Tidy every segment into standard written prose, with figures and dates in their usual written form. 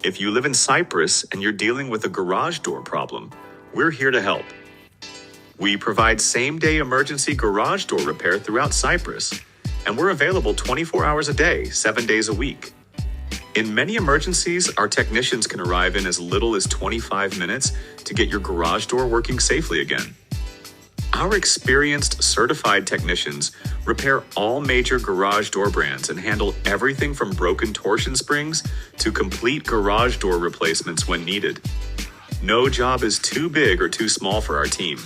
If you live in Cypress and you're dealing with a garage door problem, we're here to help. We provide same-day emergency garage door repair throughout Cypress, and we're available 24 hours a day, 7 days a week. In many emergencies, our technicians can arrive in as little as 25 minutes to get your garage door working safely again. Our experienced, certified technicians repair all major garage door brands and handle everything from broken torsion springs to complete garage door replacements when needed. No job is too big or too small for our team.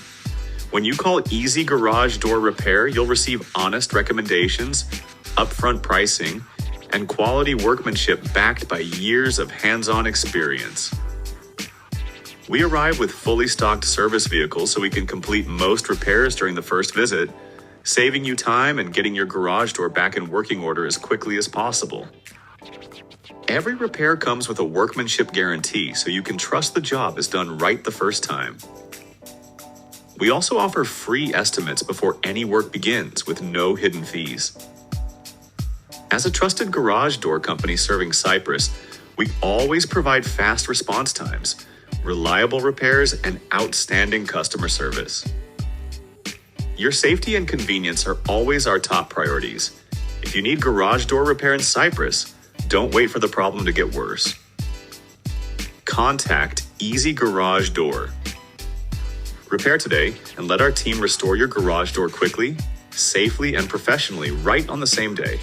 When you call Easy Garage Door Repair, you'll receive honest recommendations, upfront pricing, and quality workmanship backed by years of hands-on experience. We arrive with fully stocked service vehicles so we can complete most repairs during the first visit, saving you time and getting your garage door back in working order as quickly as possible. Every repair comes with a workmanship guarantee, so you can trust the job is done right the first time. We also offer free estimates before any work begins with no hidden fees. As a trusted garage door company serving Cypress, we always provide fast response times, reliable repairs, and outstanding customer service. Your safety and convenience are always our top priorities. If you need garage door repair in Cypress, don't wait for the problem to get worse. Contact Easy Garage Door. Repair today and let our team restore your garage door quickly, safely, and professionally right on the same day.